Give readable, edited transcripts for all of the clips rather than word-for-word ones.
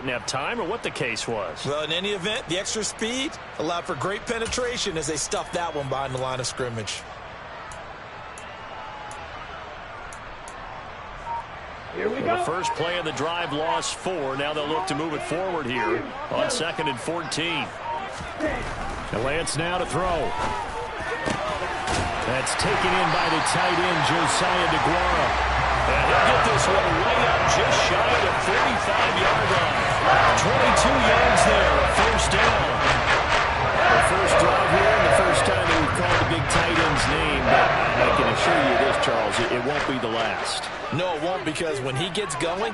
didn't have time or what the case was. Well, in any event, the extra speed allowed for great penetration as they stuffed that one behind the line of scrimmage. Here we go. The first play of the drive lost 4. Now they'll look to move it forward here on 2nd and 14. And Lance now to throw. That's taken in by the tight end, Josiah DeGuara. And he'll get this one way up just shy of the 45-yard line. 22 yards there, first down. The first drive here and the first time that we've called the big tight end's name. But I can assure you this, Charles, it won't be the last. No, it won't, because when he gets going,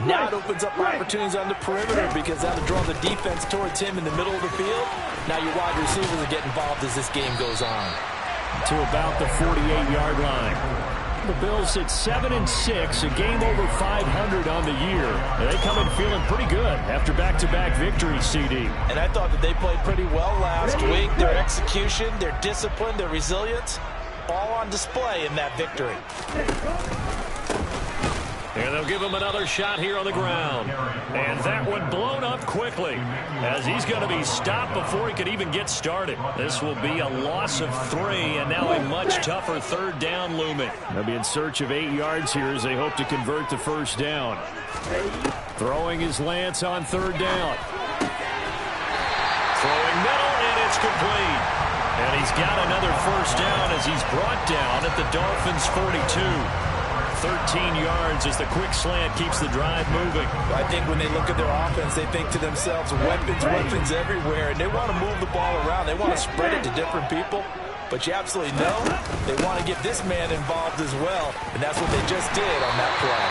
now it opens up opportunities on the perimeter because that'll draw the defense towards him in the middle of the field. Now your wide receivers will get involved as this game goes on. To about the 48-yard line. The Bills at 7-6, a game over 500 on the year. They come in feeling pretty good after back-to-back victories, CD. And I thought that they played pretty well last week. Their execution, their discipline, their resilience, all on display in that victory. And they'll give him another shot here on the ground. And that one blown up quickly as he's going to be stopped before he could even get started. This will be a loss of 3 and now a much tougher third down looming. They'll be in search of 8 yards here as they hope to convert the first down. Throwing is Lance on third down. Throwing middle, and it's complete. And he's got another first down as he's brought down at the Dolphins' 42. 13 yards as the quick slant keeps the drive moving. I think when they look at their offense, they think to themselves, weapons everywhere, and they want to move the ball around. They want to spread it to different people. But you absolutely know they want to get this man involved as well, and that's what they just did on that play.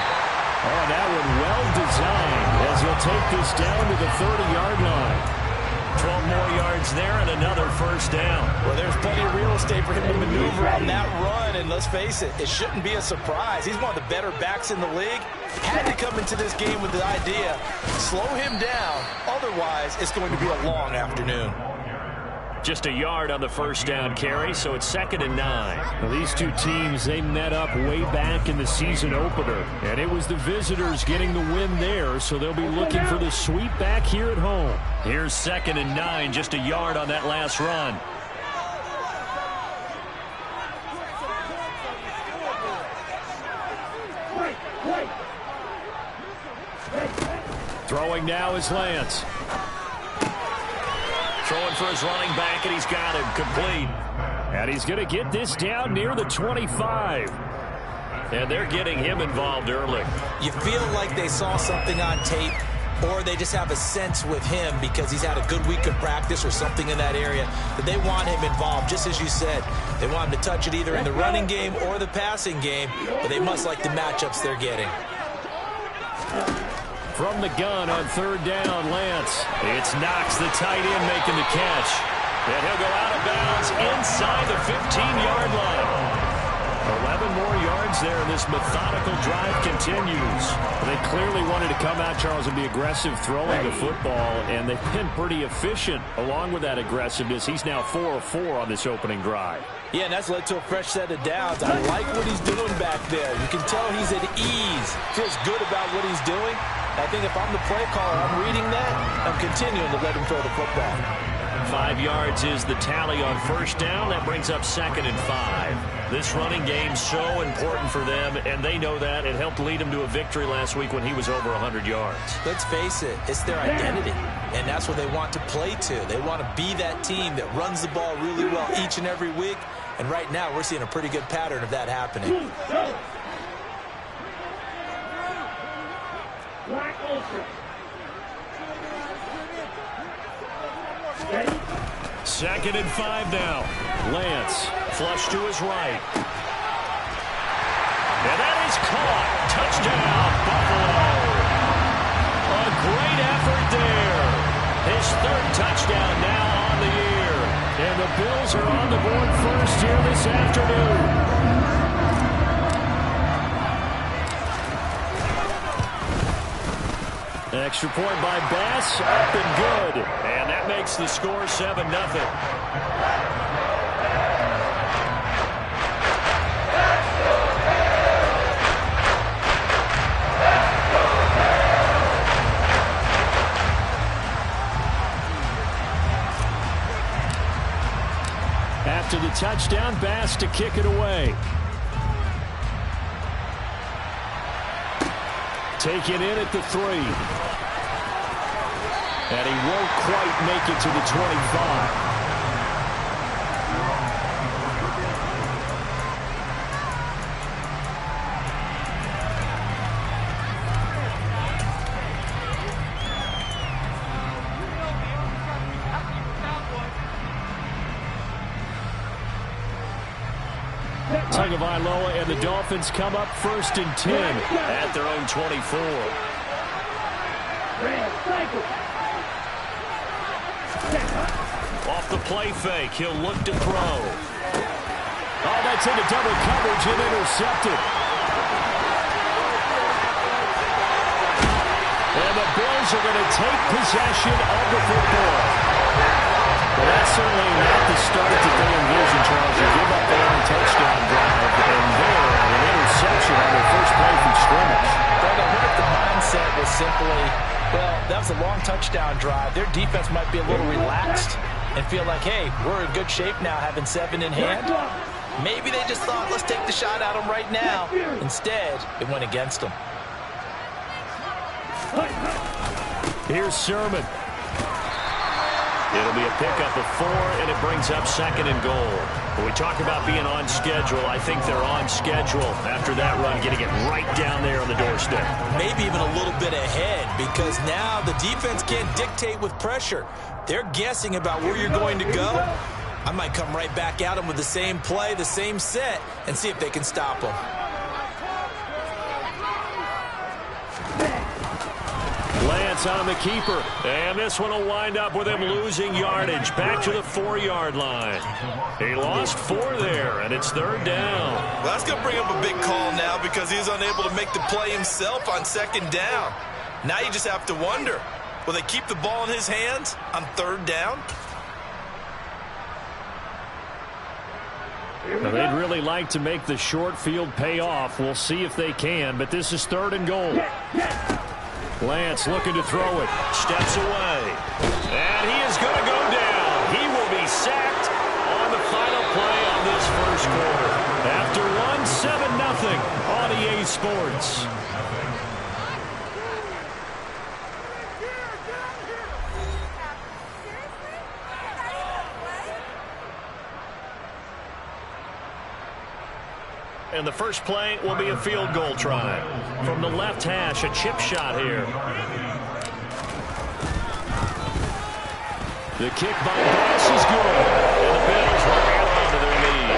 Oh, that one well designed as he'll take this down to the 30-yard line. 12 more yards there and another first down. Well, there's plenty of real estate for him to maneuver on that run, and let's face it, it shouldn't be a surprise. He's one of the better backs in the league. Had to come into this game with the idea, slow him down, otherwise it's going to be a long afternoon. Just a yard on the first down carry, so it's 2nd and 9. Well, these two teams, they met up way back in the season opener, and it was the visitors getting the win there, so they'll be looking for the sweep back here at home. Here's 2nd and 9, just a yard on that last run. Throwing now is Lance. Throwing for his running back, and he's got him complete. And he's going to get this down near the 25. And they're getting him involved early. You feel like they saw something on tape, or they just have a sense with him because he's had a good week of practice or something in that area that they want him involved. Just as you said, they want him to touch it either in the running game or the passing game, but they must like the matchups they're getting. From the gun on third down, Lance. It's Knox, the tight end, making the catch. And he'll go out of bounds inside the 15-yard line. 11 more yards there, and this methodical drive continues. They clearly wanted to come out, Charles, and be aggressive throwing the football, and they've been pretty efficient along with that aggressiveness. He's now 4 of 4 on this opening drive. Yeah, and that's led to a fresh set of downs. I like what he's doing back there. You can tell he's at ease, feels good about what he's doing. I think if I'm the play caller, I'm reading that, I'm continuing to let him throw the football. 5 yards is the tally on first down. That brings up 2nd and 5. This running game's so important for them, and they know that. It helped lead them to a victory last week when he was over 100 yards. Let's face it, it's their identity, and that's what they want to play to. They want to be that team that runs the ball really well each and every week, and right now we're seeing a pretty good pattern of that happening. Second and 5 now. Lance, flush to his right. And that is caught. Touchdown, Buffalo. A great effort there. His third touchdown now on the year. And the Bills are on the board first here this afternoon. Extra point by Bass, up and good. And that makes the score 7-0. to the touchdown. Bass to kick it away. Taken in at the 3. And he won't quite make it to the 25. Tagovailoa and the Dolphins come up 1st and 10 at their own 24. Off the play fake, he'll look to throw. Oh, that's into double coverage and intercepted. And the Bills are going to take possession of the football. Well, that's certainly not the start that they envisioned, Charles. You give up their own touchdown drive, and there, an interception on their first play from scrimmage. But I wonder if the mindset was simply, well, that was a long touchdown drive. Their defense might be a little relaxed and feel like, hey, we're in good shape now, having 7 in hand. Maybe they just thought, let's take the shot at them right now. Instead, it went against them. Here's Sermon. It'll be a pickup of 4, and it brings up 2nd and goal. When we talk about being on schedule, I think they're on schedule after that run, getting it right down there on the doorstep. Maybe even a little bit ahead, because now the defense can't dictate with pressure. They're guessing about where you're going to go. I might come right back at them with the same play, the same set, and see if they can stop them. Lance on the keeper, and this one will wind up with him losing yardage back to the 4-yard line. He lost 4 there, and it's 3rd down. Well, that's going to bring up a big call now because he's unable to make the play himself on 2nd down. Now you just have to wonder, will they keep the ball in his hands on 3rd down? Now, they'd really like to make the short field pay off. We'll see if they can, but this is 3rd and goal. Lance looking to throw it. Steps away. And he is going to go down. He will be sacked on the final play of this first quarter. After 1-7-0 on EA Sports. And the first play will be a field goal try. From the left hash, a chip shot here. The kick by Bass is good. And the Bills will hang on to their lead.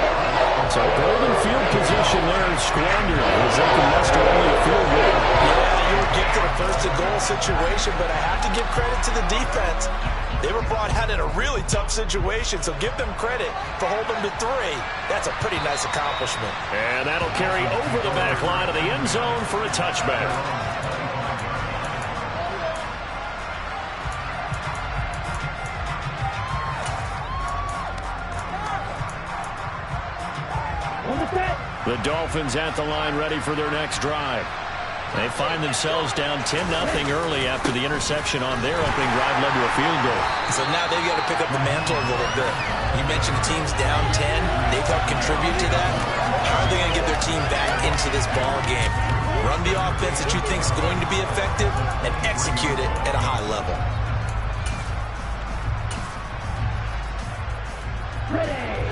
So golden field position there is squandered as they can muster only a field goal. Yeah, you were gifted a 1st and goal situation, but I have to give credit to the defense. They were brought out in a really tough situation, so give them credit for holding them to 3. That's a pretty nice accomplishment. And that'll carry over the back line of the end zone for a touchback. The Dolphins at the line ready for their next drive. They find themselves down 10-0 early after the interception on their opening drive led to a field goal. So now they've got to pick up the mantle a little bit. You mentioned the team's down 10. They've helped contribute to that. How are they going to get their team back into this ball game? Run the offense that you think is going to be effective and execute it at a high level.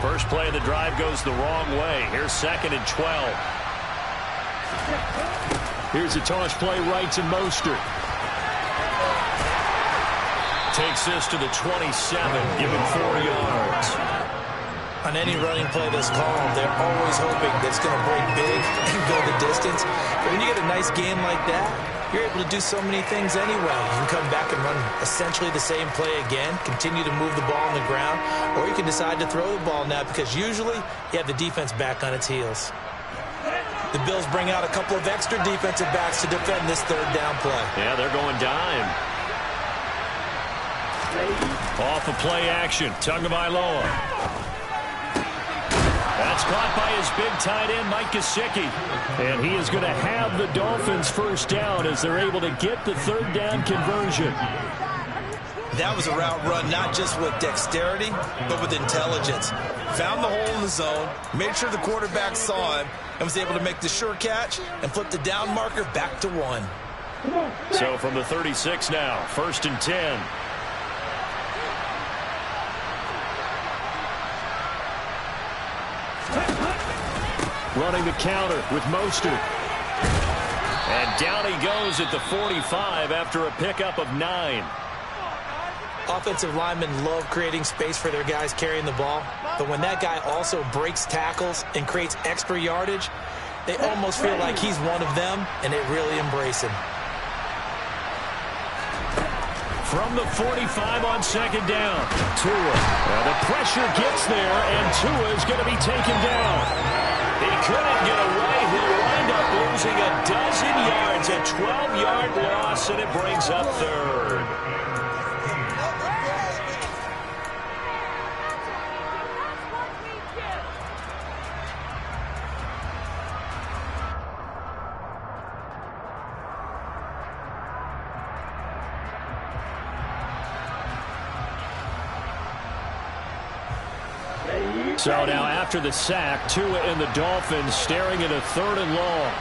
First play of the drive goes the wrong way. Here's 2nd and 12. Here's a toss play right to Mostert. Takes this to the 27, giving 4 yards. On any running play that's called, they're always hoping that it's going to break big and go the distance. But when you get a nice game like that, you're able to do so many things anyway. You can come back and run essentially the same play again, continue to move the ball on the ground, or you can decide to throw the ball now because usually you have the defense back on its heels. The Bills bring out a couple of extra defensive backs to defend this 3rd down play. Yeah, they're going dime. Off of play action, Tagovailoa. That's caught by his big tight end, Mike Gesicki. And he is going to have the Dolphins first down as they're able to get the 3rd down conversion. That was a route run not just with dexterity, but with intelligence. found the hole in the zone, made sure the quarterback saw him, and was able to make the sure catch and flip the down marker back to 1. So from the 36 now, 1st and 10. Running the counter with Mostert. And down he goes at the 45 after a pickup of 9. Offensive linemen love creating space for their guys carrying the ball, but when that guy also breaks tackles and creates extra yardage, they almost feel like he's one of them, and they really embrace him. From the 45 on 2nd down, Tua. The pressure gets there, and Tua is going to be taken down. He couldn't get away. He'll wind up losing a dozen yards, a 12-yard loss, and it brings up 3rd. So now after the sack, Tua and the Dolphins staring at a 3rd and long.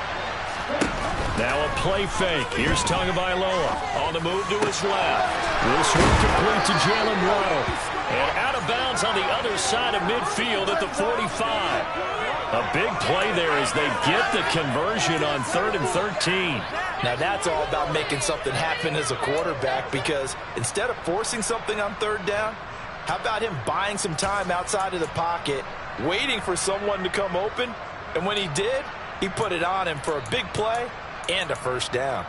Now a play fake. Here's Tagovailoa on the move to his left. This one complete to Jalen Waddle. And out of bounds on the other side of midfield at the 45. A big play there as they get the conversion on 3rd and 13. Now that's all about making something happen as a quarterback, because instead of forcing something on 3rd down, how about him buying some time outside of the pocket, waiting for someone to come open, and when he did, he put it on him for a big play and a 1st down.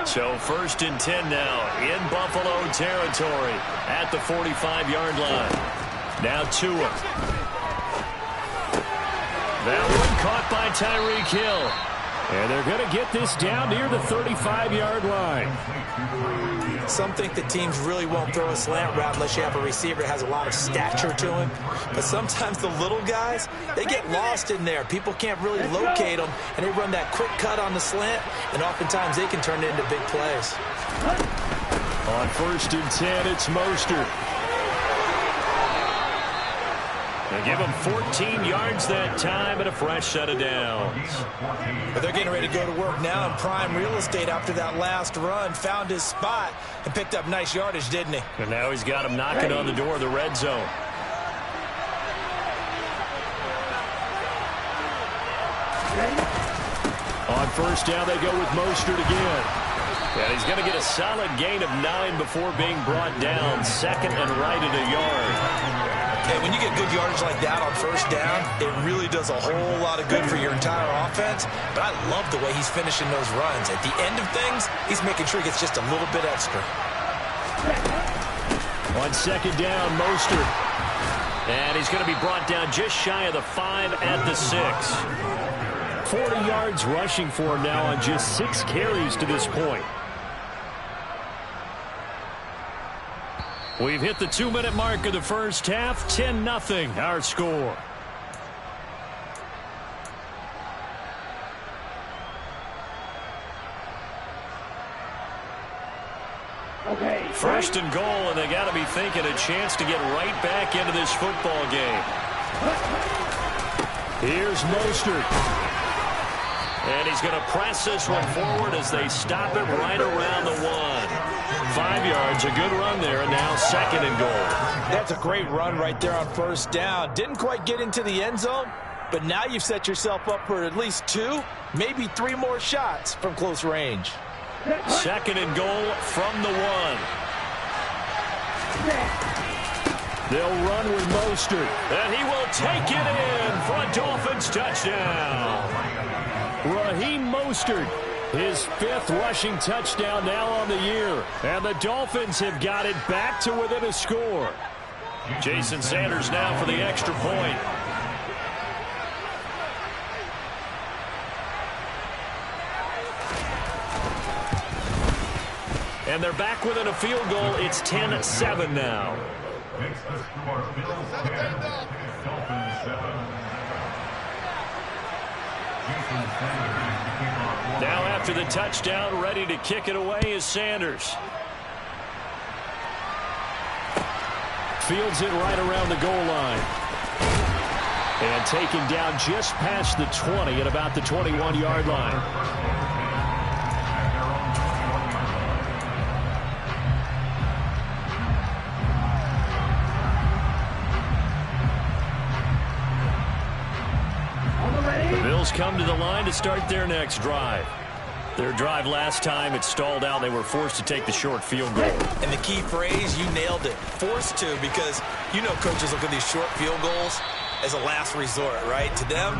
So 1st and 10 now in Buffalo territory at the 45-yard line. Now Tua. That one caught by Tyreek Hill. And they're going to get this down near the 35-yard line. Some think the teams really won't throw a slant route unless you have a receiver that has a lot of stature to him. But sometimes the little guys, they get lost in there. People can't really locate them, and they run that quick cut on the slant, and oftentimes they can turn it into big plays. On 1st and 10, it's Mostert. They give him 14 yards that time and a fresh set of downs. But they're getting ready to go to work now in prime real estate after that last run. Found his spot and picked up nice yardage, didn't he? And now he's got him knocking on the door of the red zone. On 1st down, they go with Mostert again. And he's going to get a solid gain of 9 before being brought down. 2nd and right at a yard. And when you get good yardage like that on 1st down, it really does a whole lot of good for your entire offense. But I love the way he's finishing those runs. At the end of things, he's making sure he gets just a little bit extra. On 2nd down, Mostert. And he's going to be brought down just shy of the 5 at the 6. 40 yards rushing for him now on just 6 carries to this point. We've hit the 2-minute mark of the first half. 10-0 our score. Okay. 1st and goal, and they got to be thinking a chance to get right back into this football game. Here's Mostert. And he's going to press this one forward as they stop it right around the 1. 5 yards, a good run there, and now 2nd and goal. That's a great run right there on 1st down. Didn't quite get into the end zone, but now you've set yourself up for at least 2, maybe 3 more shots from close range. 2nd and goal from the 1. They'll run with Mostert, and he will take it in for a Dolphins touchdown. Raheem Mostert, his 5th rushing touchdown now on the year. And the Dolphins have got it back to within a score. Jason Sanders now for the extra point. And they're back within a field goal. It's 10-7 now. Now after the touchdown, ready to kick it away is Sanders. Fields it right around the goal line. And taken down just past the 20 at about the 21-yard line. The Bills come to the line to start their next drive. Their drive last time, it stalled out. They were forced to take the short field goal. And the key phrase, you nailed it. Forced to, because you know coaches look at these short field goals as a last resort, right? To them,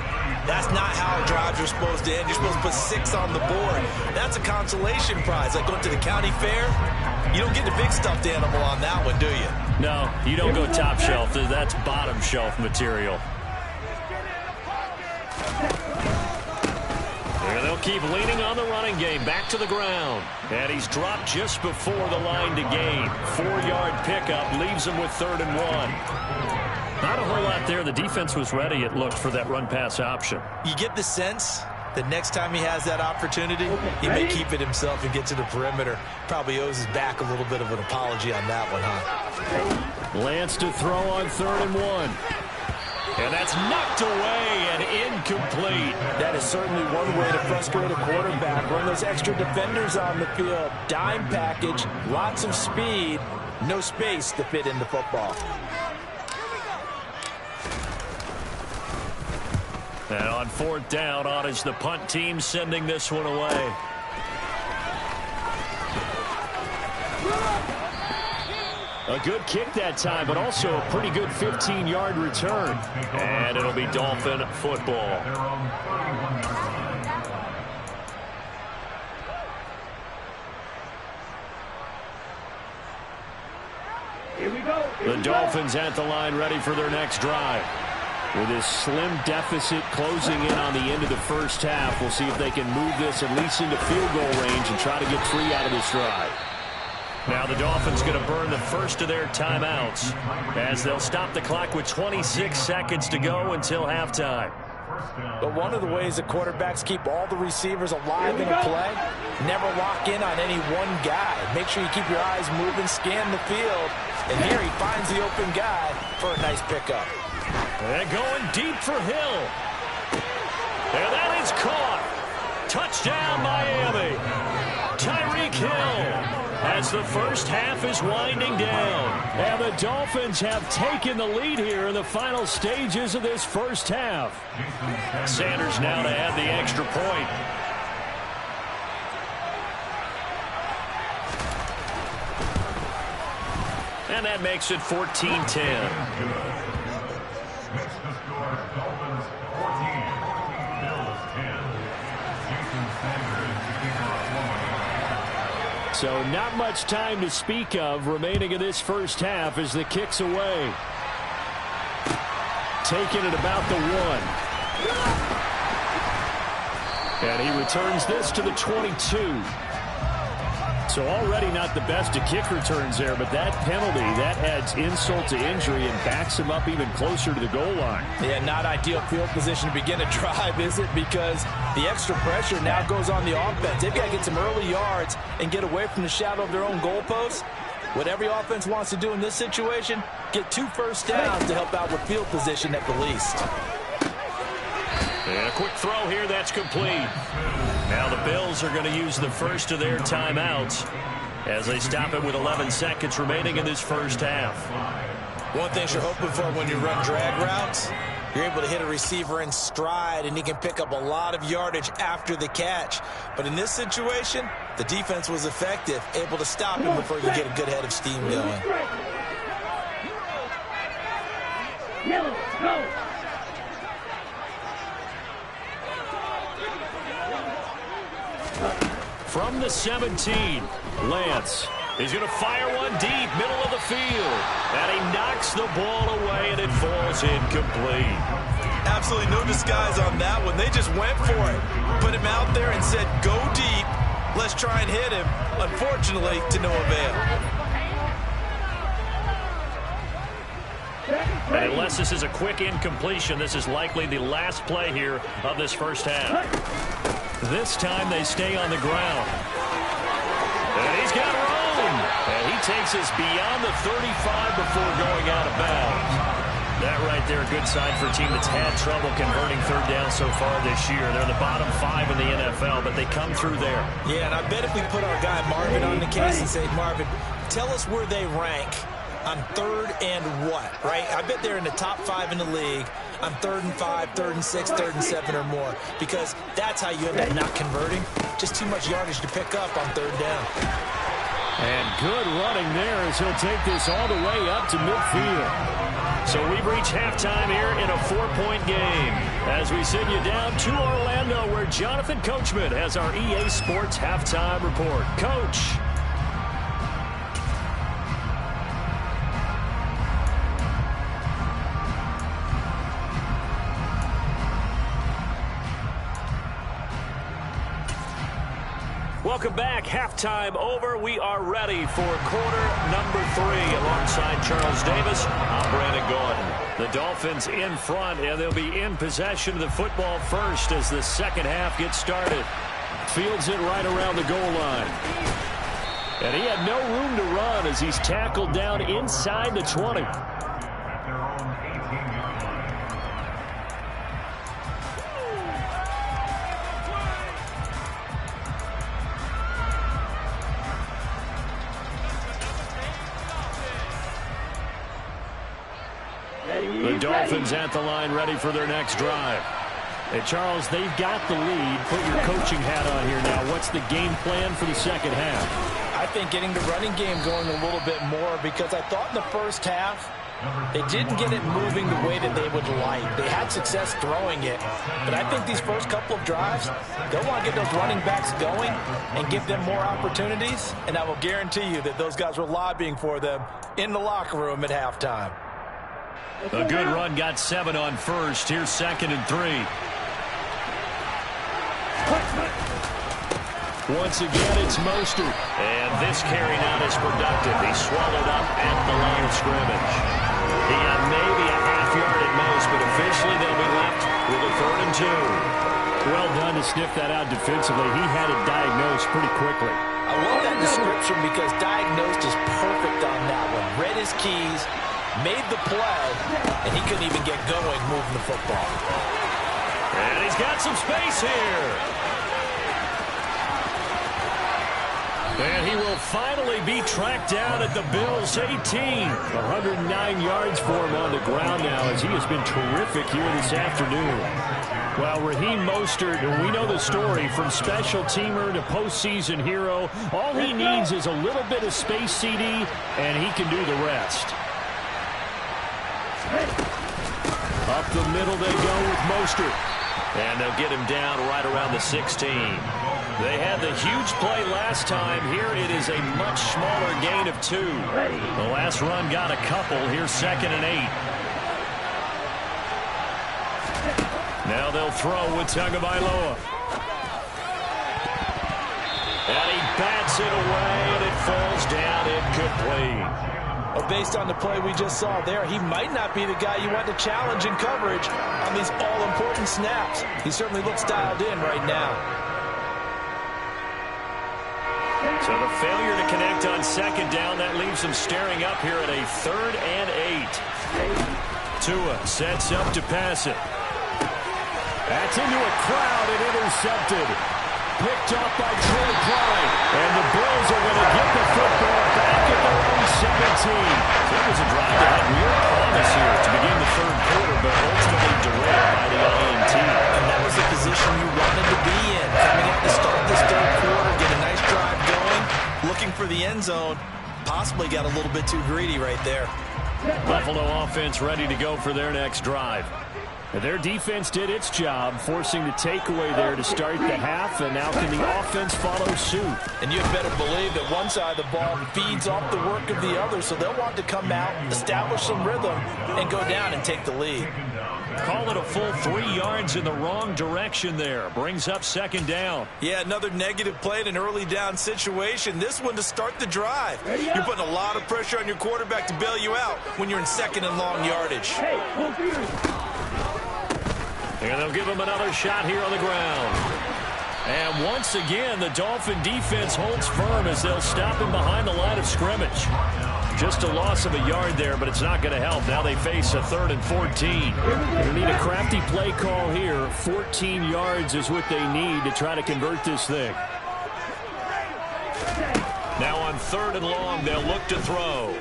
that's not how drives are supposed to end. You're supposed to put 6 on the board. That's a consolation prize. Like going to the county fair, you don't get the big stuffed animal on that one, do you? No, you don't go top shelf. That's bottom shelf material. And they'll keep leaning on the running game. Back to the ground. And he's dropped just before the line to gain. 4-yard pickup leaves him with 3rd and 1. Not a whole lot there. The defense was ready, it looked, for that run-pass option. You get the sense that next time he has that opportunity, he may keep it himself and get to the perimeter. Probably owes his back a little bit of an apology on that one, huh? Lance to throw on 3rd and 1. And that's knocked away and incomplete. That is certainly one way to frustrate a quarterback. Run those extra defenders on the field. Dime package, lots of speed, no space to fit into football. And on 4th down, on is the punt team sending this one away. A good kick that time, but also a pretty good 15-yard return. And it'll be Dolphin football. Here we go. The Dolphins at the line, ready for their next drive. With this slim deficit closing in on the end of the first half, we'll see if they can move this at least into field goal range and try to get 3 out of this drive. Now the Dolphins going to burn the first of their timeouts as they'll stop the clock with 26 seconds to go until halftime. But one of the ways the quarterbacks keep all the receivers alive in a play, never lock in on any one guy. Make sure you keep your eyes moving, scan the field, and here he finds the open guy for a nice pickup. And going deep for Hill. And that is caught. Touchdown, Miami. Tyreek Hill. As the first half is winding down. And the Dolphins have taken the lead here in the final stages of this first half. Sanders now to add the extra point. And that makes it 14-10. So not much time to speak of remaining in this first half as the kick's away. Taking it about the 1. And he returns this to the 22. So already not the best of kick returns there, but that penalty, that adds insult to injury and backs him up even closer to the goal line. Yeah, not ideal field position to begin a drive, is it? Because the extra pressure now goes on the offense. They've got to get some early yards and get away from the shadow of their own goalposts. What every offense wants to do in this situation, get 2 first downs to help out with field position at the least. And a quick throw here, that's complete. Now the Bills are going to use the first of their timeouts as they stop it with 11 seconds remaining in this first half. One thing you're hoping for when you run drag routes, you're able to hit a receiver in stride and he can pick up a lot of yardage after the catch. But in this situation, the defense was effective, able to stop him before you get a good head of steam going. Yellow, go. From the 17, Lance is going to fire one deep, middle of the field. And he knocks the ball away, and it falls incomplete. Absolutely no disguise on that one. They just went for it. Put him out there and said, go deep. Let's try and hit him. Unfortunately, to no avail. And unless this is a quick incompletion, this is likely the last play here of this first half. This time they stay on the ground. And he's got room. And he takes us beyond the 35 before going out of bounds. That right there, a good sign for a team that's had trouble converting third down so far this year. They're the bottom 5 in the NFL, but they come through there. Yeah, and I bet if we put our guy Marvin on the case and say, Marvin, tell us where they rank on third and what, right? I bet they're in the top 5 in the league on 3rd and 5, 3rd and 6, 3rd and 7 or more, because that's how you end up not converting. Just too much yardage to pick up on third down. And good running there as he'll take this all the way up to midfield. So we've reached halftime here in a 4-point game as we send you down to Orlando, where Jonathan Coachman has our EA Sports halftime report. Coach. Welcome back. Halftime over. We are ready for quarter number 3. Alongside Charles Davis, I'm Brandon Gordon. The Dolphins in front, and they'll be in possession of the football first as the second half gets started. Fields it right around the goal line. And he had no room to run as he's tackled down inside the 20. The Dolphins at the line, ready for their next drive. Hey, Charles, they've got the lead. Put your coaching hat on here now. What's the game plan for the second half? I think getting the running game going a little bit more, because I thought in the first half they didn't get it moving the way that they would like. They had success throwing it, but I think these first couple of drives, they'll want to get those running backs going and give them more opportunities, and I will guarantee you that those guys were lobbying for them in the locker room at halftime. A good run, got 7 on first. Here's 2nd and 3. Once again, it's Mostert. And this carry not as productive. He swallowed up at the line of scrimmage. He got maybe a half yard at most, but officially they'll be left with a 3rd and 2. Well done to sniff that out defensively. He had it diagnosed pretty quickly. I love that description because diagnosed is perfect on that one. Read his keys, made the play, and he couldn't even get going moving the football. And he's got some space here. And he will finally be tracked down at the Bills' 18. 109 yards for him on the ground now, as he has been terrific here this afternoon. Well, Raheem Mostert, we know the story, from special teamer to postseason hero. All he needs is a little bit of space, CD, and he can do the rest. Up the middle they go with Mostert. And they'll get him down right around the 16. They had the huge play last time. Here it is a much smaller gain of 2. The last run got a couple. Here's 2nd and 8. Now they'll throw with Tagovailoa. And he bats it away, and it falls down incomplete. Well, based on the play we just saw there, he might not be the guy you want to challenge in coverage on these all-important snaps. He certainly looks dialed in right now. So the failure to connect on 2nd down, that leaves him staring up here at a 3rd and 8. Tua sets up to pass it. That's into a crowd and intercepted. Picked up by Troy Klein. And the Bills are going to get the football back at their own 17. So it was a drive that had real promise here to begin the 3rd quarter, but ultimately derailed by the INT. And that was the position you wanted to be in. Coming up to start this 3rd quarter, get a nice drive going, looking for the end zone. Possibly got a little bit too greedy right there. Buffalo offense ready to go for their next drive. Their defense did its job, forcing the takeaway there to start the half, and now can the offense follow suit? And you'd better believe that one side of the ball feeds off the work of the other, so they'll want to come out, establish some rhythm, and go down and take the lead. Call it a full 3 yards in the wrong direction there. Brings up 2nd down. Yeah, another negative play in an early down situation. This one to start the drive. You're putting a lot of pressure on your quarterback to bail you out when you're in 2nd and long yardage. And they'll give him another shot here on the ground. And once again, the Dolphin defense holds firm as they'll stop him behind the line of scrimmage. Just a loss of a yard there, but it's not going to help. Now they face a 3rd and 14. They need a crafty play call here. 14 yards is what they need to try to convert this thing. Now on 3rd and long, they'll look to throw.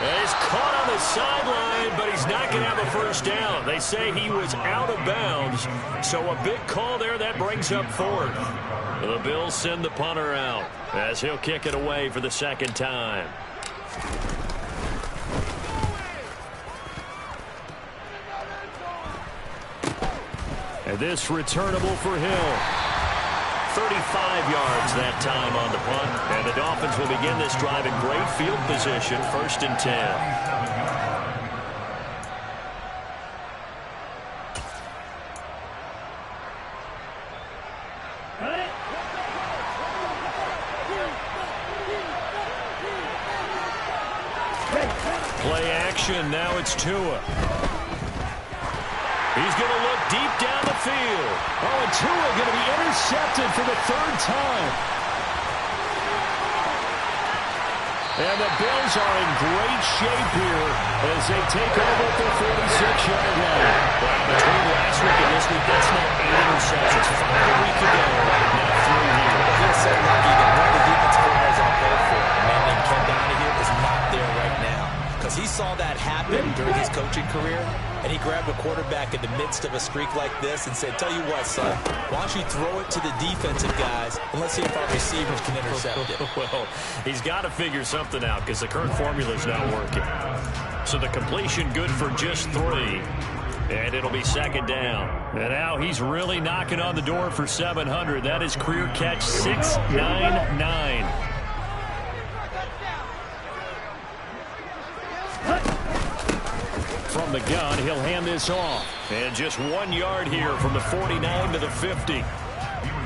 He's caught on the sideline, but he's not going to have a first down. They say he was out of bounds, so a big call there. That brings up 4th. The Bills send the punter out as he'll kick it away for the 2nd time. And this returnable for Hill. 35 yards that time on the punt. And the Dolphins will begin this drive in great field position, 1st and 10. Play action, now it's Tua. He's going to look deep down the field. Oh, and Tua going to be intercepted for the 3rd time. And the Bills are in great shape here as they take over at their 46-yard line. Well, between last week and this week, that's now 8 interceptions. 5 a week ago, now 3 here. He's so lucky that one of the defensive players I'll play for, a man named Ken Donahue, is not there right now. Because he saw that happen during his coaching career, and he grabbed a quarterback in the midst of a streak like this and said, tell you what, son, why don't you throw it to the defensive guys, and let's see if our receivers can intercept it. Well, he's got to figure something out because the current formula is not working. So the completion good for just 3. And it'll be 2nd down. And now he's really knocking on the door for 700. That is career catch 699. From the gun, he'll hand this off. And just 1 yard here from the 49 to the 50.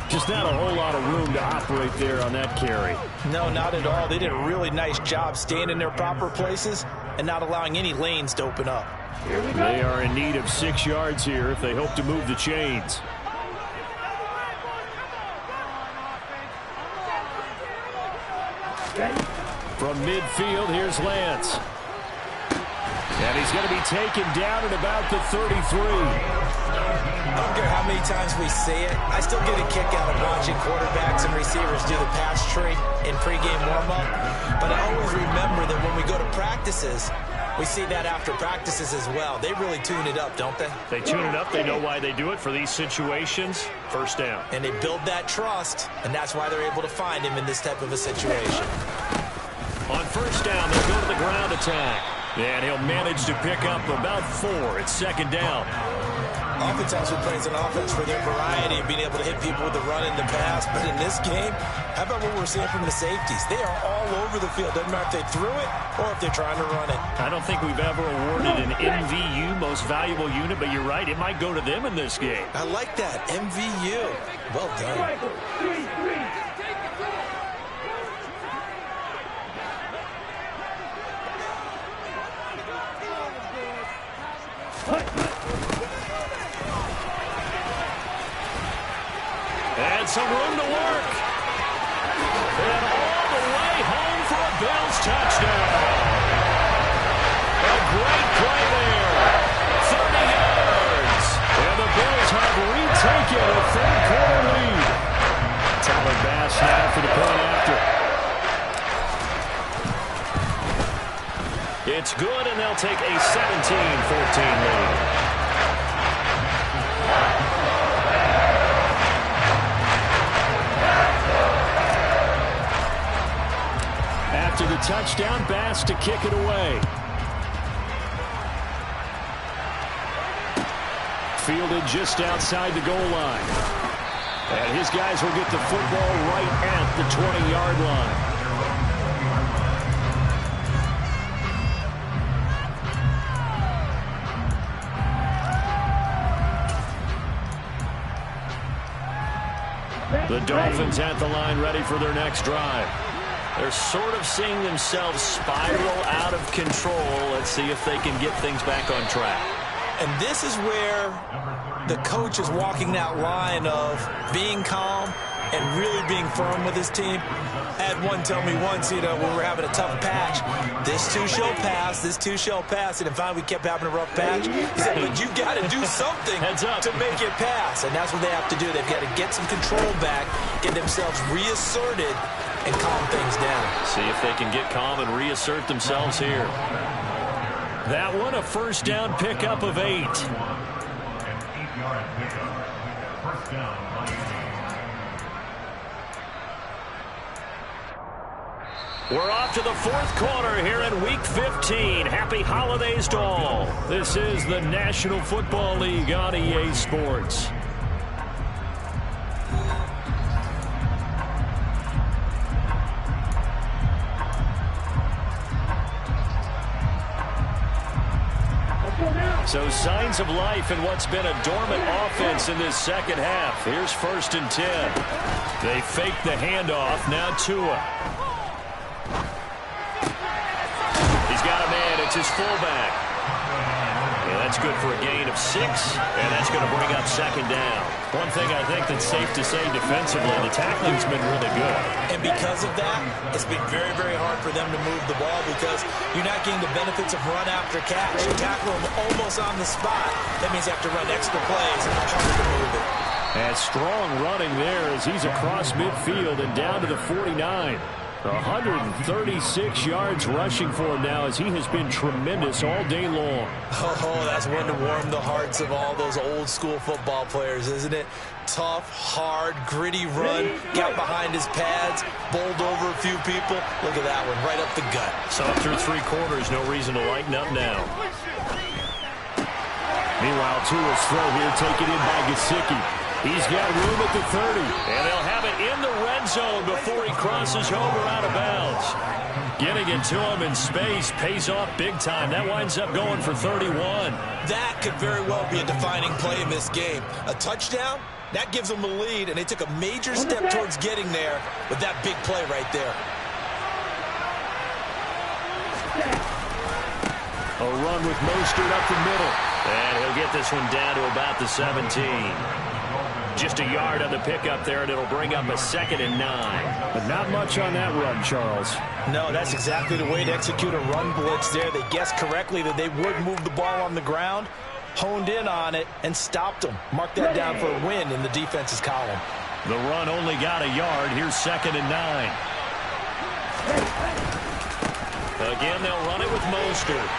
Just not a whole lot of room to operate there on that carry. No, not at all. They did a really nice job staying in their proper places and not allowing any lanes to open up. They are in need of 6 yards here if they hope to move the chains. From midfield, here's Lance. And he's going to be taken down at about the 33. I don't care how many times we say it, I still get a kick out of watching quarterbacks and receivers do the pass tree in pregame warm-up. But I always remember that when we go to practices, we see that after practices as well. They really tune it up, don't they? They tune it up. They know why they do it for these situations. First down. And they build that trust, and that's why they're able to find him in this type of a situation. On first down, they'll go to the ground attack. And he'll manage to pick up about 4. It's 2nd down. Oftentimes we play as an offense for their variety of being able to hit people with the run and the pass. But in this game, how about what we're seeing from the safeties? They are all over the field. Doesn't matter if they threw it or if they're trying to run it. I don't think we've ever awarded an MVU, most valuable unit, but you're right. It might go to them in this game. I like that. MVU. Well done. And some room to work. And all the way home for a Bills touchdown. A great play there. 30 yards. And the Bills have retaken a 3rd-quarter lead. Tyler Bass now for the point after. It's good, and they'll take a 17-14 lead. After the touchdown, Bass to kick it away. Fielded just outside the goal line. And his guys will get the football right at the 20-yard line. The Dolphins at the line ready for their next drive. They're sort of seeing themselves spiral out of control. Let's see if they can get things back on track. And this is where the coach is walking that line of being calm and really being firm with his team. I had one tell me once, when we were having a tough patch, this too shall pass, this too shall pass. And finally we kept having a rough patch. He said, but you got to do something to make it pass. And that's what they have to do. They've got to get some control back, get themselves reasserted, and calm things down. See if they can get calm and reassert themselves here. That one, a first down pickup of 8. We're off to the fourth quarter here in Week 15. Happy holidays to all. This is the National Football League on EA Sports. So signs of life in what's been a dormant offense in this second half. Here's 1st and 10. They fake the handoff. Now Tua. He's got a man. It's his fullback. Yeah, that's good for a gain of 6, and that's going to bring up 2nd down. One thing I think that's safe to say defensively, the tackling's been really good. And because of that, it's been very, very hard for them to move the ball because you're not getting the benefits of run after catch. You tackle them almost on the spot. That means you have to run extra plays and harder to move it. And strong running there as he's across midfield and down to the 49. 136 yards rushing for him now as he has been tremendous all day long. Oh, that's one to warm the hearts of all those old school football players, isn't it? Tough, hard, gritty run, got behind his pads, bowled over a few people. Look at that one, right up the gut. So through 3 quarters, no reason to lighten up now. Meanwhile, Tua's throw here taken in by Gesicki. He's got room at the 30, and they'll have it in the red zone before he crosses over out of bounds. Getting it to him in space pays off big time. That winds up going for 31. That could very well be a defining play in this game. A touchdown, that gives them the lead, and they took a major step towards getting there with that big play right there. A run with Mostert up the middle, and he'll get this one down to about the 17. Just a yard on the pickup there, and it'll bring up a 2nd and 9. But not much on that run, Charles. No, that's exactly the way to execute a run blitz there. They guessed correctly that they would move the ball on the ground, honed in on it, and stopped them. Mark that down for a win in the defense's column. The run only got a yard. Here's 2nd and 9. Again, they'll run it with Mostert.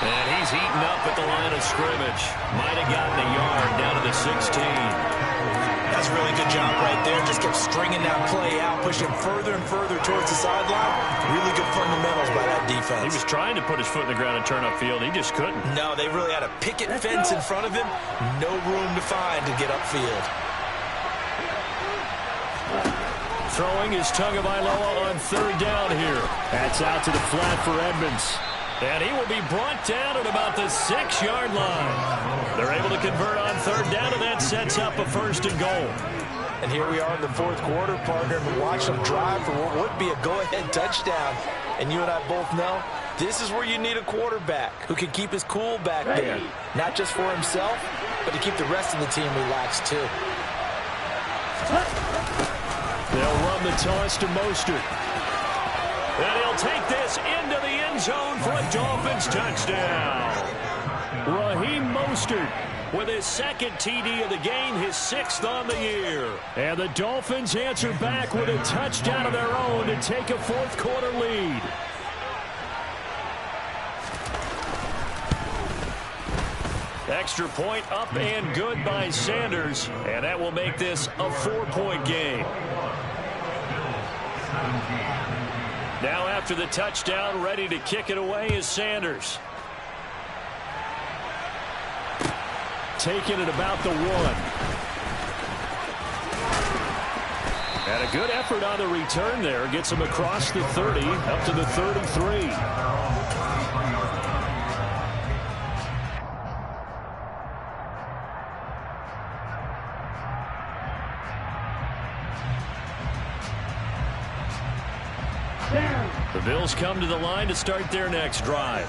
And he's heating up at the line of scrimmage. Might have gotten a yard down to the 16. That's a really good job right there. Just kept stringing that play out, pushing further and further towards the sideline. Really good fundamentals by that defense. He was trying to put his foot in the ground and turn upfield. He just couldn't. No, they really had a picket fence in front of him. No room to find to get upfield. Throwing is Tagovailoa on 3rd down here. That's out to the flat for Edmonds. And he will be brought down at about the 6-yard line. They're able to convert on 3rd down, and that sets up a 1st and goal. And here we are in the 4th quarter, partner, and we watch them drive for what would be a go-ahead touchdown. And you and I both know this is where you need a quarterback who can keep his cool back there. Not just for himself, but to keep the rest of the team relaxed, too. They'll run the toss to Mostert. And he'll take this into the end zone for a Dolphins touchdown. Raheem Mostert with his 2nd TD of the game, his 6th on the year. And the Dolphins answer back with a touchdown of their own to take a 4th quarter lead. Extra point up and good by Sanders. And that will make this a 4-point game. Now after the touchdown, ready to kick it away is Sanders. Taking it about the 1. And a good effort on the return there. Gets him across the 30, up to the 33. The Bills come to the line to start their next drive.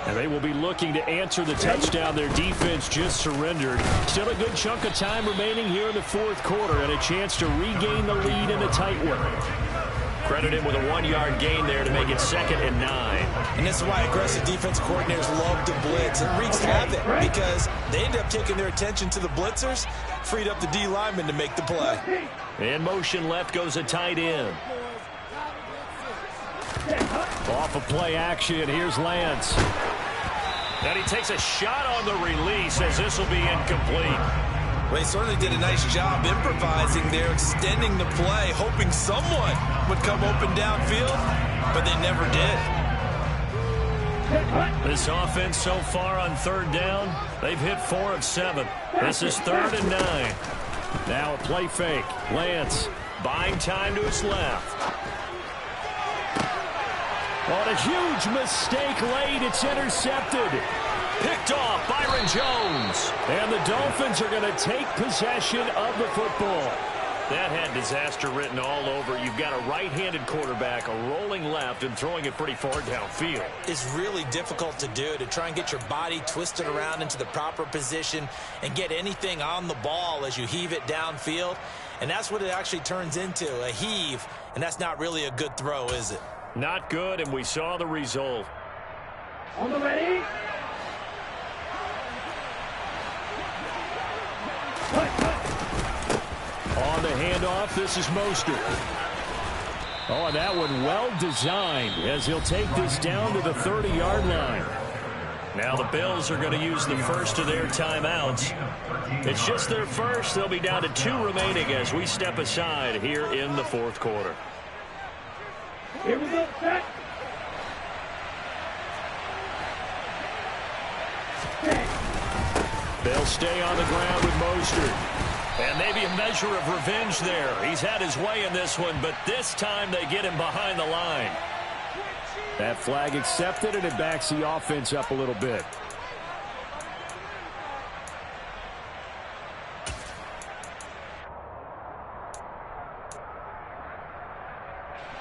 And they will be looking to answer the touchdown their defense just surrendered. Still a good chunk of time remaining here in the fourth quarter and a chance to regain the lead in a tight one. Credit him with a 1-yard gain there to make it 2nd and 9. And this is why aggressive defense coordinators love to blitz. It wreaks havoc because they end up taking their attention to the blitzers, freed up the D lineman to make the play. In motion left goes a tight end. Off of play action, here's Lance. And he takes a shot on the release as this will be incomplete. Well, they certainly did a nice job improvising there, extending the play, hoping someone would come open downfield, but they never did. This offense so far on 3rd down, they've hit 4 of 7. This is 3rd and 9. Now a play fake. Lance buying time to his left. On a huge mistake late, it's intercepted. Picked off Byron Jones. And the Dolphins are going to take possession of the football. That had disaster written all over it. You've got a right-handed quarterback, a rolling left, and throwing it pretty far downfield. It's really difficult to do, to try and get your body twisted around into the proper position and get anything on the ball as you heave it downfield. And that's what it actually turns into, a heave. And that's not really a good throw, is it? Not good, and we saw the result. On the ready. On the handoff, this is Mostert. Oh, and that one well designed as he'll take this down to the 30-yard line. Now the Bills are going to use the first of their timeouts. It's just their first. They'll be down to 2 remaining as we step aside here in the fourth quarter. Here we go, set. They'll stay on the ground with Mostert. And maybe a measure of revenge there. He's had his way in this one, but this time they get him behind the line. That flag accepted, and it backs the offense up a little bit.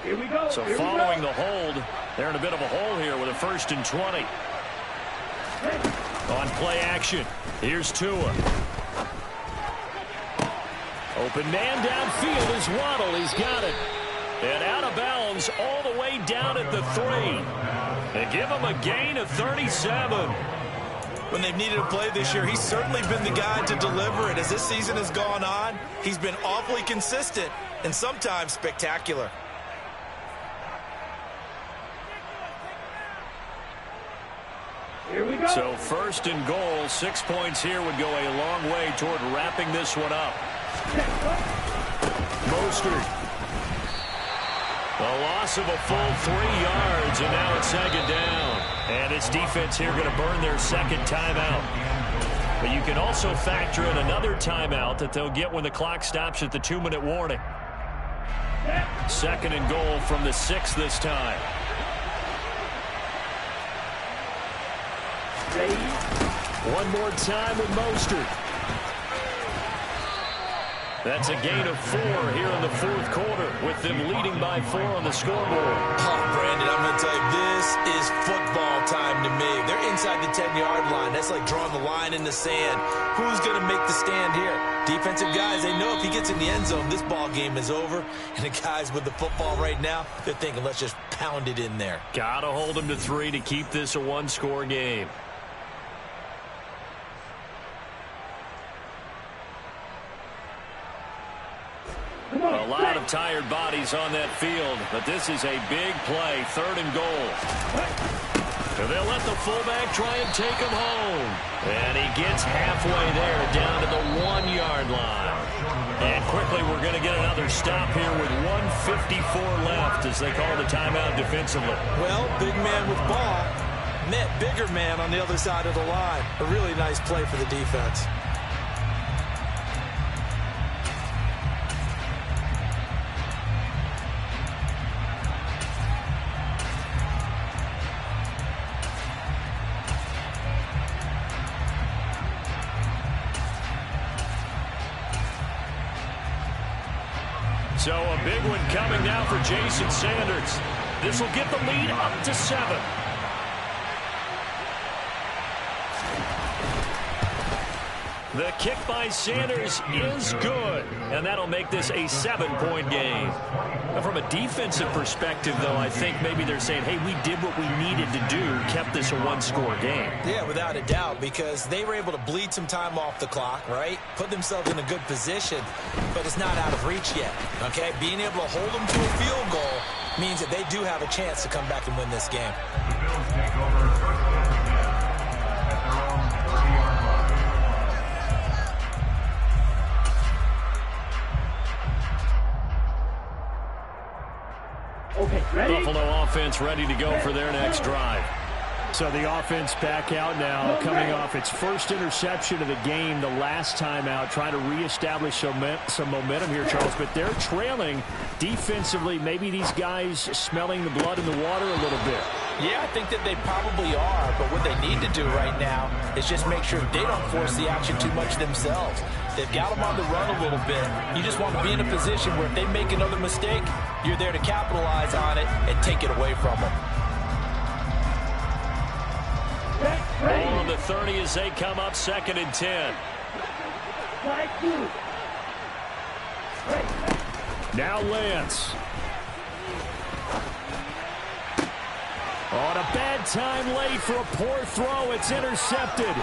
Here we go. So following the hold, they're in a bit of a hole here with a 1st and 20. On play action, here's Tua. Open man downfield is Waddle. He's got it. And out of bounds all the way down at the 3. They give him a gain of 37. When they've needed a play this year, he's certainly been the guy to deliver it. As this season has gone on, he's been awfully consistent and sometimes spectacular. Here we go. So 1st and goal, 6 points here would go a long way toward wrapping this one up. Mostert. A loss of a full 3 yards, and now it's 2nd down. And its defense here going to burn their 2nd timeout. But you can also factor in another timeout that they'll get when the clock stops at the 2-minute warning. 2nd and goal from the 6 this time. One more time with Mostert. That's a gain of 4 here in the fourth quarter, with them leading by 4 on the scoreboard. Oh, Brandon, I'm going to tell you, this is football time to me. They're inside the 10-yard line. That's like drawing the line in the sand. Who's going to make the stand here? Defensive guys, they know if he gets in the end zone, this ball game is over. And the guys with the football right now, they're thinking, let's just pound it in there. Got to hold them to 3 to keep this a 1-score game. A lot of tired bodies on that field, but this is a big play, 3rd and goal. And they'll let the fullback try and take him home. And he gets halfway there, down to the 1-yard line. And quickly we're going to get another stop here with 1:54 left as they call the timeout defensively. Well, big man with ball met bigger man on the other side of the line. A really nice play for the defense. So a big one coming now for Jason Sanders. This will get the lead up to 7. The kick by Sanders is good, and that'll make this a 7-point game. Now, from a defensive perspective, though, I think maybe they're saying, hey, we did what we needed to do, kept this a one-score game. Yeah, without a doubt, because they were able to bleed some time off the clock, right? Put themselves in a good position, but it's not out of reach yet, okay? Being able to hold them to a field goal means that they do have a chance to come back and win this game. Okay, ready? Buffalo offense ready to go for their next drive. So the offense back out now, coming off its first interception of the game the last time out, trying to reestablish some momentum here, Charles. But they're trailing defensively. Maybe these guys smelling the blood in the water a little bit. Yeah, I think that they probably are, but what they need to do right now is just make sure they don't force the action too much themselves. They've got them on the run a little bit. You just want to be in a position where if they make another mistake, you're there to capitalize on it and take it away from them. Ball on the 30 as they come up 2nd and 10. Now Lance. On a bad time late for a poor throw. It's intercepted.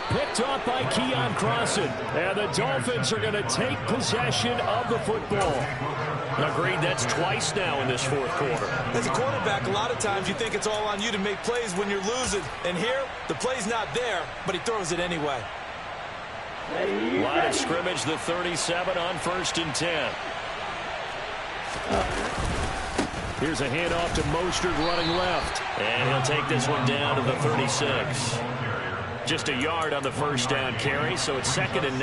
Picked off by Keon Crossan. And the Dolphins are going to take possession of the football. Agreed, that's twice now in this fourth quarter. As a quarterback, a lot of times you think it's all on you to make plays when you're losing. And here, the play's not there, but he throws it anyway. Line of scrimmage, the 37 on 1st and 10. Here's a handoff to Mostert running left. And he'll take this one down to the 36. Just a yard on the first down carry, so it's 2nd and 9.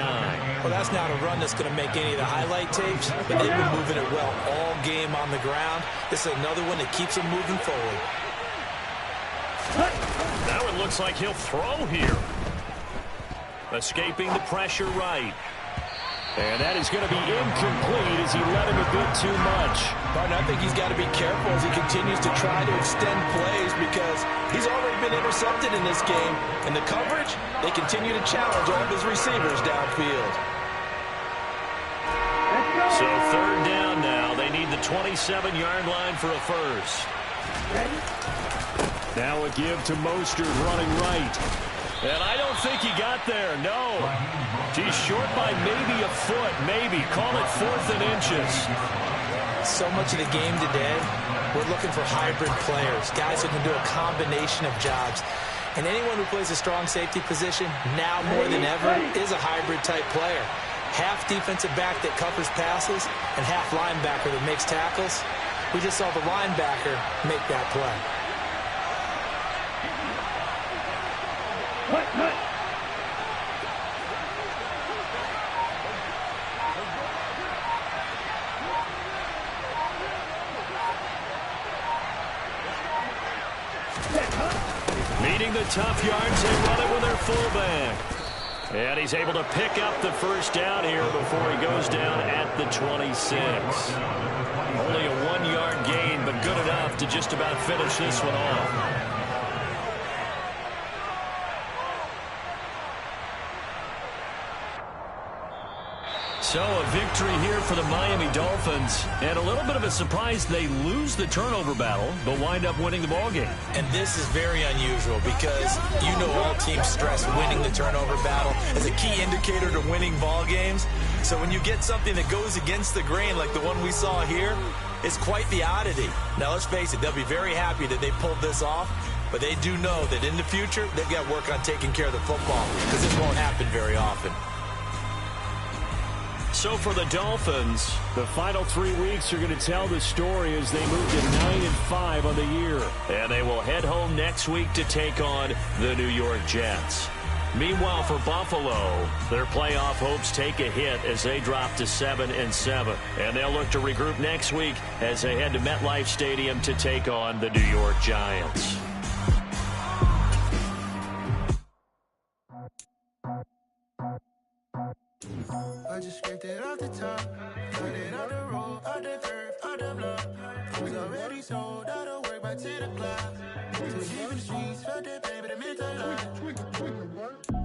Well, that's not a run that's going to make any of the highlight tapes, but they've been moving it well all game on the ground. This is another one that keeps them moving forward. Now it looks like he'll throw here. Escaping the pressure right. And that is going to be incomplete as he let him a bit too much. Martin, I think he's got to be careful as he continues to try to extend plays because he's already been intercepted in this game. And the coverage, they continue to challenge all of his receivers downfield. So 3rd down now. They need the 27-yard line for a first. Now a give to Mostert running right. And I don't think he got there, no. He's short by maybe a foot, maybe. Call it 4th and inches. So much of the game today, we're looking for hybrid players, guys who can do a combination of jobs. And anyone who plays a strong safety position, now more than ever, is a hybrid-type player. Half defensive back that covers passes and half linebacker that makes tackles. We just saw the linebacker make that play. Cut. Meeting the tough yards, they run it with their fullback. And he's able to pick up the first down here before he goes down at the 26. Only a 1-yard gain, but good enough to just about finish this one off. So a victory here for the Miami Dolphins. And a little bit of a surprise, they lose the turnover battle, but wind up winning the ballgame. And this is very unusual because you know all teams stress winning the turnover battle as a key indicator to winning ball games. So when you get something that goes against the grain like the one we saw here, it's quite the oddity. Now let's face it, they'll be very happy that they pulled this off, but they do know that in the future they've got work on taking care of the football because this won't happen very often. So for the Dolphins, the final 3 weeks are going to tell the story as they move to 9-5 on the year. And they will head home next week to take on the New York Jets. Meanwhile, for Buffalo, their playoff hopes take a hit as they drop to 7-7. And they'll look to regroup next week as they head to MetLife Stadium to take on the New York Giants. I just scraped it off the top, put it on the road, on the curve, on the block. Was already sold, out of work by 10 o'clock. So deep in the streets, felt that baby, the mental lock.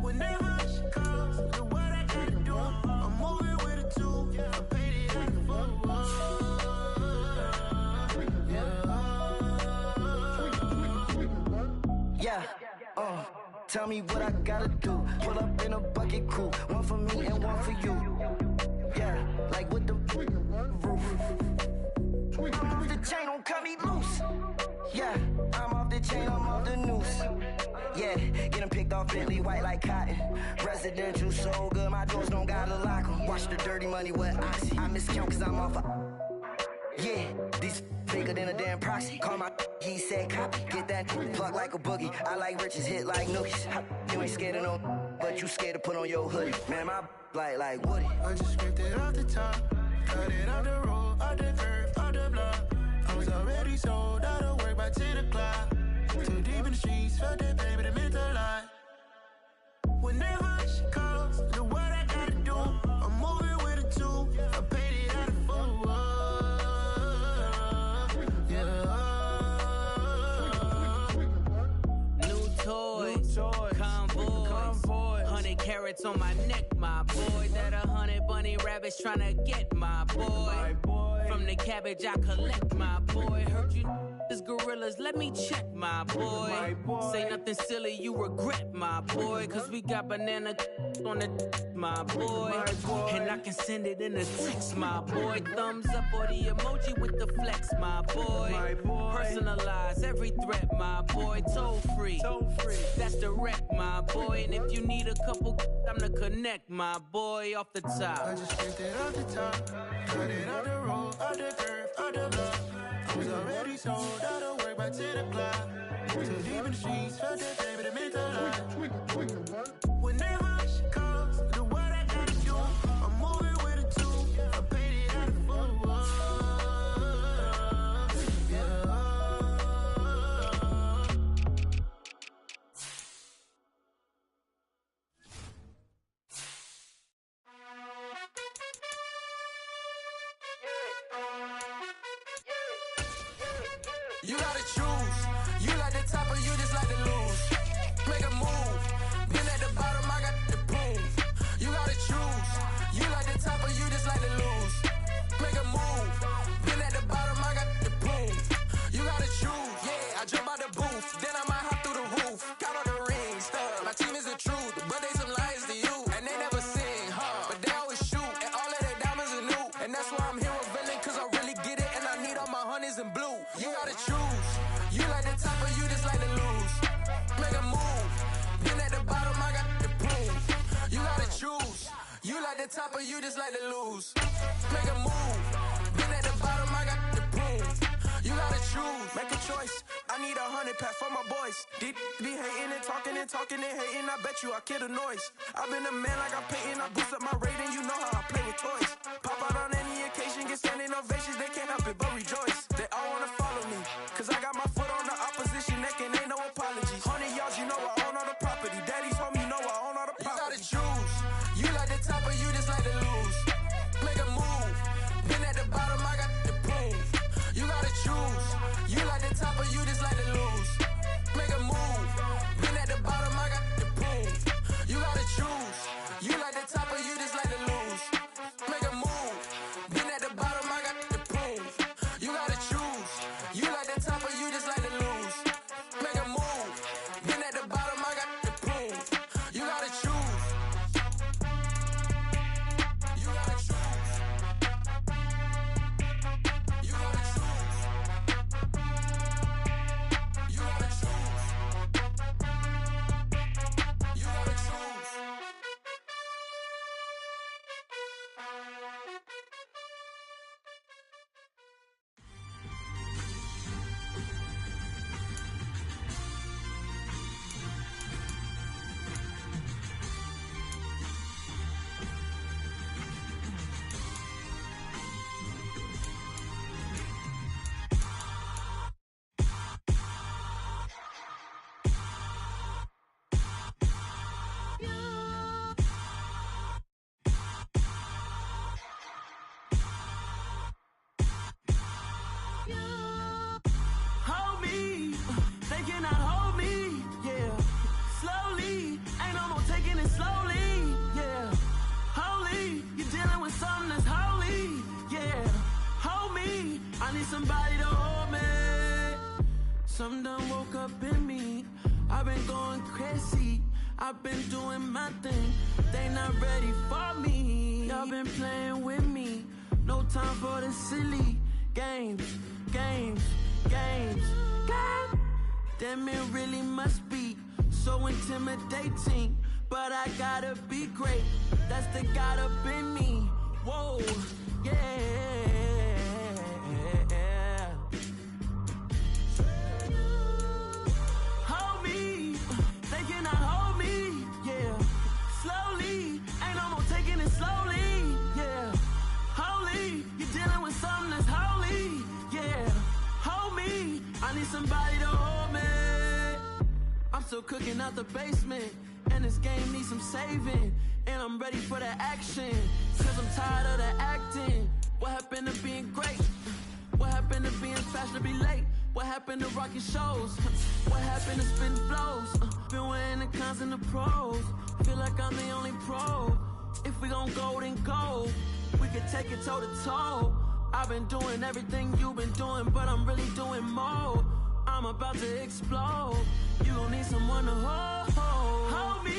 Whenever she calls, the tell me what I gotta do. Pull up in a bucket crew, one for me and one for you. Yeah, like with the roof. I'm off the chain, don't cut me loose. Yeah, I'm off the chain, I'm off the noose. Yeah, getting picked off Bentley white like cotton. Residential so good, my doors don't gotta lock 'em. Watch the dirty money with oxy. I miscount cause I'm off yeah, these bigger than a damn proxy. Call my he said copy. Get that plug like a boogie. I like riches, hit like nookies. You ain't scared of no, but you scared to put on your hoodie. Man, my like Woody. I just scraped it off the top, cut it off the road, off the curve, off the block. I was already sold out of work by 10 o'clock. Too deep in the streets, felt that baby, the mental lie. Whenever she calls, do what I gotta do. I'm moving with a two. I paid it out of full. Yeah. New toys, convoy, 100 carats on my neck, my boy. That 100 bunny rabbits tryna get my boy. From the cabbage I collect, my boy. Heard you this gorillas, let me check, my boy. Say nothing silly, you regret, my boy. Cause we got banana on the my boy. And I can send it in a text, my boy. Thumbs up or the emoji with the flex, my boy. Personalize every threat, my boy. Toll free, that's direct, my boy. And if you need a couple, I'm to connect, my boy, off the top. I just scraped it off the top, cut it off the road, off the curve, off the block. I was already sold out of work by 10 o'clock. Too deep in the streets, felt that baby, the mental lie. Whenever she calls, do what I gotta do. I'm moving with a two. I paid it out of full. You gotta choose. You like the top or you just like to lose. Make a move. Been at the bottom, I got the proof. You gotta choose. You like the top or you just like to lose. Make a move. Been at the bottom, I got the proof. You gotta choose. Yeah, I jump out the booth. Then I might hop through the roof. Got all the rings. My team is the truth, but they some liars to you. And they never sing, but they always shoot. And all of their diamonds are new. And that's why I'm here with villain, cause I really get it. And I need all my honeys in blue. You gotta choose. You like the top or you just like to lose. Make a move. Been at the bottom, I got the proof. You gotta choose. You like the top or you just like to lose. Make a move. Been at the bottom, I got the proof. You gotta choose. Make a choice. I need 100 pack for my boys. Deep be hating and talking and hating. I bet you I kill the noise. I've been a man like I'm Peyton. I boost up my rating. You know how I play with toys. Pop out on any occasion, get standing ovations. They can't help it but rejoice. They all wanna follow me, cause I got my foot on the opposition neck and ain't no apologies. 100 yards, you know I own all the property. Daddy's home, you know I own all the property. You gotta choose. You like the top or you just like to lose. Make a move. Been at the bottom, I got the proof. You gotta choose. You like the top or you just like to lose. Make a move. Been at the bottom, I got the proof. You gotta choose. You like the top or you just like to lose. Make a move. Been at the bottom, I got the proof. You gotta choose. You like the top or you just like to lose. Make a move. Been at the bottom, I got the proof. You gotta choose. You gotta choose. You gotta choose. You gotta choose. You gotta choose. Hold me, they cannot hold me, yeah. Slowly, ain't no more taking it slowly, yeah. Holy, you're dealing with something that's holy, yeah. Hold me, I need somebody to hold me. Something done woke up in me, I've been going crazy. I've been doing my thing. They not ready for me. Y'all been playing with me. No time for the silly games. God damn, it really must be so intimidating. But I gotta be great. That's the God up in me. Whoa, yeah. Hold me, they cannot hold me, yeah. Slowly, ain't no more taking it slowly, yeah. Holy, you're dealing with something that's holy, yeah. Hold me, I need somebody to hold me. I'm still cooking out the basement, and this game needs some saving. And I'm ready for the action, cause I'm tired of the acting. What happened to being great? What happened to being fast to be late? What happened to rocking shows? What happened to spitting flows? Been wearing the cons and the pros. Feel like I'm the only pro. If we gon' go, then go. We can take it toe to toe. I've been doing everything you've been doing, but I'm really doing more. I'm about to explode. You gon' need someone to hold me.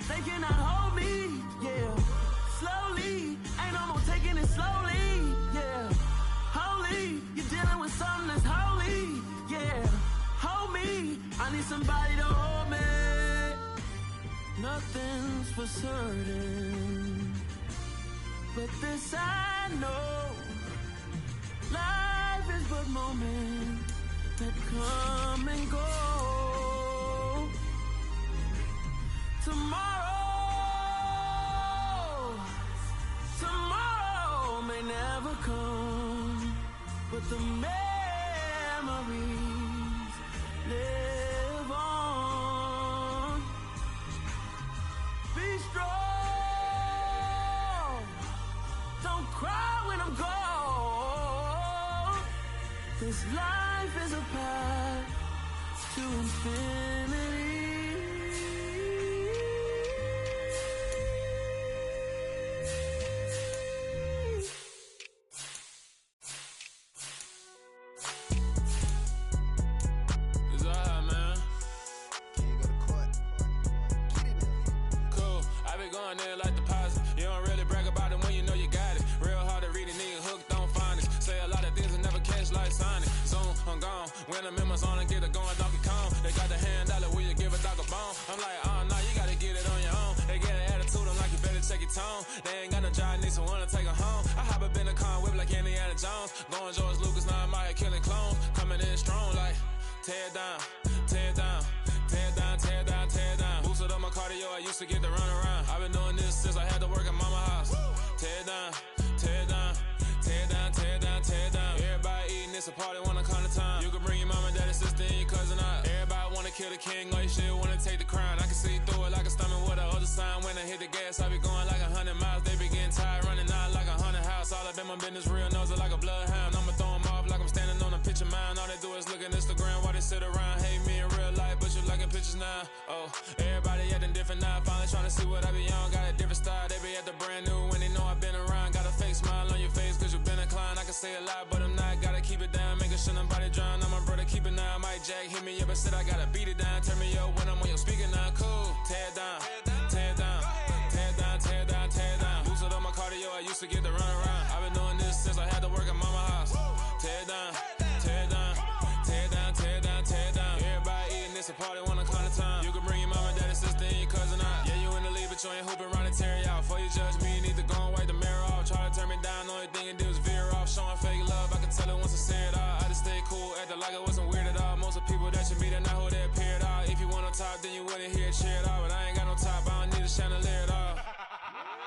They cannot hold me, yeah. Slowly, ain't no more taking it slowly, yeah. Holy, you're dealing with something that's holy, yeah. Hold me, I need somebody to hold me. Nothing's for certain, but this I know. Life is but moments that come and go. Tomorrow may never come, but the memories live on. Be strong, don't cry when I'm gone. This life is a path to infinity. When the members on and get it going Donkey Kong, they got the hand dollar, will you give a dog a bone? I'm like, oh no, you gotta get it on your own. They get an attitude, I'm like, you better check your tone. They ain't got no job, need someone to take her home. I hop up in the car, whip like Indiana Jones. Going George Lucas, now I'm out here killing clones. Coming in strong like, tear down, tear down, tear down, tear down, tear down. Boosted up my cardio, I used to get to run around. I've been doing this since I had to work at mama house. Tear down, tear down, tear down, tear down, tear down. Everybody eating, it's a party, wanna come to time. You can bring your mama, daddy, sister, and your cousin out. Everybody wanna kill the king, or you shit wanna take the crown. I can see through it like a stomach with a other sign. When I hit the gas, I be going like 100 miles. They be getting tired, running out like 100 house. All up in my business, real nose like a bloodhound. I'ma throw them off like I'm standing on a picture mound. All they do is look at Instagram while they sit around. Hate me in real life, but you liking pictures now. Oh, everybody acting different now. Finally trying to see what I be on. Got a different style, they be at the brand new when they know I've been around. Got a fake smile on your face, cause you been inclined. I can say a lot, but I'm not. Gotta keep it down, making sure nobody drown. I'm my brother, keep it now. Mike Jack hit me up and said I gotta beat it down. Turn me up when I'm on your speaker now. Cool, tear down, tear down, tear down, tear down, tear down. Boosted up my cardio, I used to get to run around. I've been doing this since I had to work at mama house. Tear down, tear down, tear down, tear down, tear down. Everybody eating, it's a party, wanna come to time. You can bring your mama, daddy, sister, and your cousin out. Yeah, you in the lead, but you ain't hooping around and tear you out. Before you judge me, you need to go and wipe the mirror off. Try to turn me down, only thing you do is veer off. Showing fake love, I can tell it once I say it all. I just stay cool, acting like I wasn't weird at all. Most of the people that you meet are not who they appear at all. If you want on top, then you wouldn't hear it cheer at all. But I ain't got no top, I don't need a chandelier at all.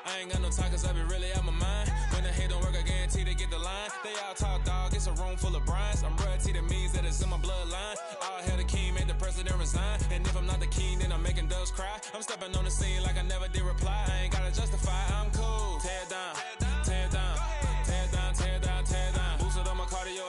I ain't got no time, cause I be really out my mind. When the hate don't work, I guarantee they get the line. They all talk, dog, it's a room full of brines. I'm royalty, that means that it's in my bloodline. All hail the king, made the president resign. And if I'm not the king, then I'm making doves cry. I'm stepping on the scene like I never did reply. I ain't gotta justify, I'm cool.